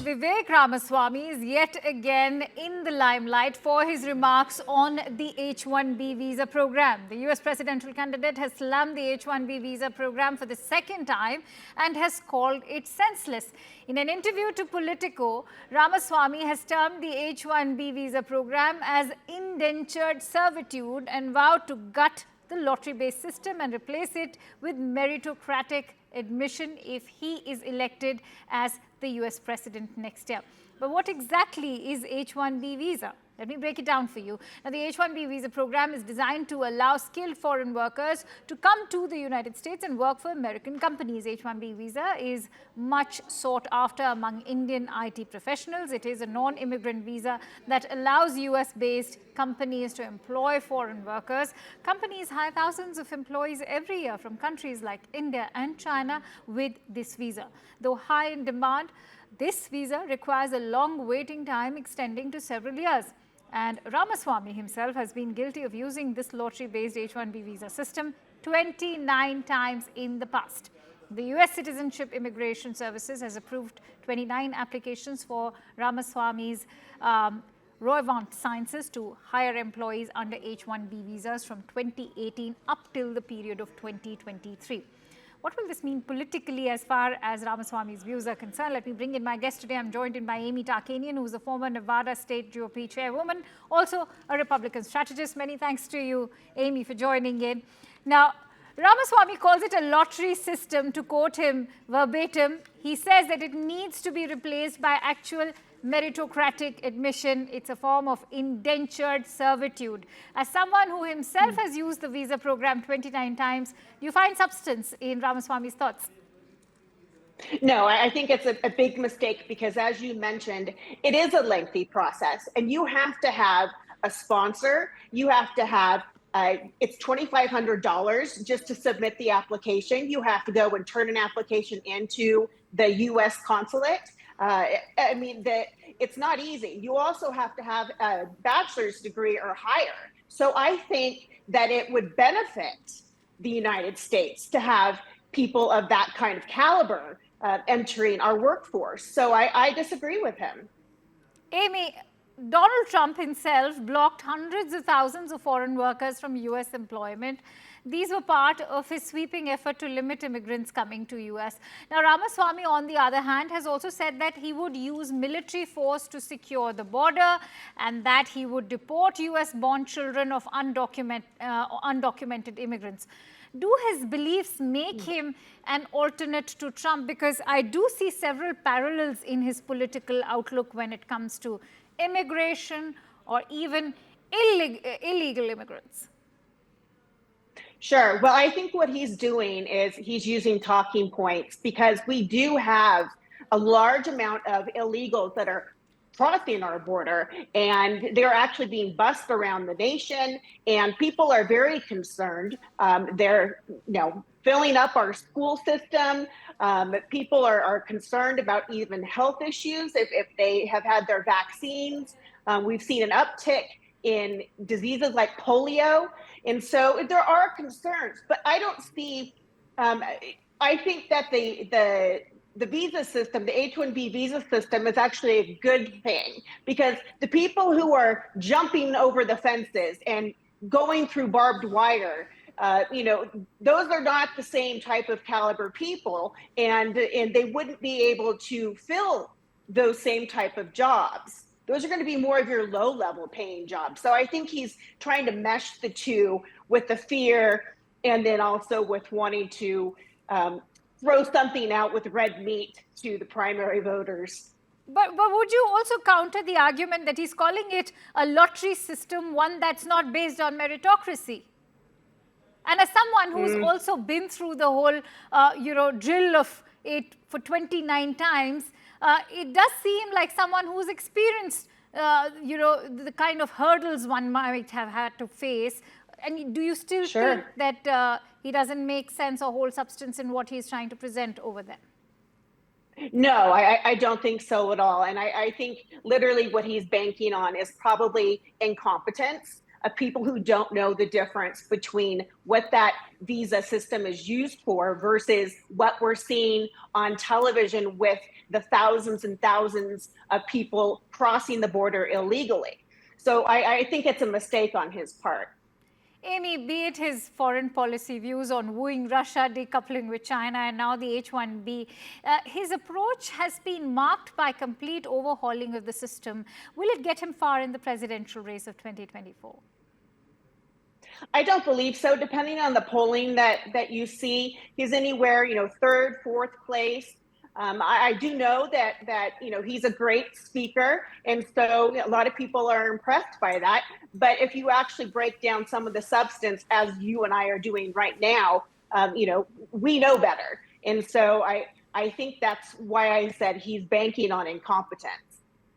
Vivek Ramaswamy is yet again in the limelight for his remarks on the H-1B visa program. The US presidential candidate has slammed the H-1B visa program for the second time and has called it senseless. In an interview to Politico, Ramaswamy has termed the H-1B visa program as indentured servitude and vowed to gut the lottery-based system and replace it with meritocratic admission if he is elected as the US president next year. But what exactly is H-1B visa? Let me break it down for you. Now, the H-1B visa program is designed to allow skilled foreign workers to come to the United States and work for American companies. H-1B visa is much sought after among Indian IT professionals. It is a non-immigrant visa that allows US-based companies to employ foreign workers. Companies hire thousands of employees every year from countries like India and China with this visa. Though high in demand, this visa requires a long waiting time extending to several years. And Ramaswamy himself has been guilty of using this lottery-based H-1B visa system 29 times in the past. The US Citizenship Immigration Services has approved 29 applications for Ramaswamy's Roivant Sciences to hire employees under H-1B visas from 2018 up till the period of 2023. What will this mean politically as far as Ramaswamy's views are concerned? Let me bring in my guest today. I'm joined in by Amy Tarkanian, who is a former Nevada State GOP chairwoman, also a Republican strategist. Many thanks to you, Amy, for joining in. Now, Ramaswamy calls it a lottery system. To quote him verbatim, he says that it needs to be replaced by actual meritocratic admission. It's a form of indentured servitude. As someone who himself has used the visa program 29 times, do you find substance in Ramaswamy's thoughts? No, I think it's a big mistake because, as you mentioned, it is a lengthy process and you have to have a sponsor. You have to have it's $2,500 just to submit the application. You have to go and turn an application into the U.S. consulate. I mean, it's not easy. You also have to have a bachelor's degree or higher. So I think that it would benefit the United States to have people of that kind of caliber entering our workforce. So I disagree with him. Amy, Donald Trump himself blocked hundreds of thousands of foreign workers from US employment. These were part of his sweeping effort to limit immigrants coming to US. Now, Ramaswamy, on the other hand, has also said that he would use military force to secure the border and that he would deport US-born children of undocumented immigrants. Do his beliefs make him an alternate to Trump? Because I do see several parallels in his political outlook when it comes to immigration or even illegal immigrants. Sure. Well, I think what he's doing is he's using talking points because we do have a large amount of illegals that are crossing our border and they're actually being bussed around the nation and people are very concerned. They're filling up our school system. People are concerned about even health issues if they have had their vaccines. We've seen an uptick in diseases like polio. And so there are concerns, but I don't see, I think that the visa system, the H-1B visa system is actually a good thing because the people who are jumping over the fences and going through barbed wire, those are not the same type of caliber people and they wouldn't be able to fill those same type of jobs. Those are going to be more of your low-level paying jobs. So I think he's trying to mesh the two with the fear and then also with wanting to throw something out with red meat to the primary voters. But would you also counter the argument that he's calling it a lottery system, one that's not based on meritocracy? And as someone who's also been through the whole, drill of it for 29 times, it does seem like someone who's experienced, the kind of hurdles one might have had to face. And do you still think that he doesn't make sense or hold substance in what he's trying to present over there? No, I don't think so at all. And I think literally what he's banking on is probably incompetence. of people who don't know the difference between what that visa system is used for versus what we're seeing on television with the thousands and thousands of people crossing the border illegally. So I think it's a mistake on his part. Amy, be it his foreign policy views on wooing Russia, decoupling with China, and now the H-1B, his approach has been marked by complete overhauling of the system. Will it get him far in the presidential race of 2024? I don't believe so. Depending on the polling that you see, he's anywhere, third, fourth place. I do know that he's a great speaker, and so a lot of people are impressed by that. But if you actually break down some of the substance, as you and I are doing right now, we know better. And so I think that's why I said he's banking on incompetence.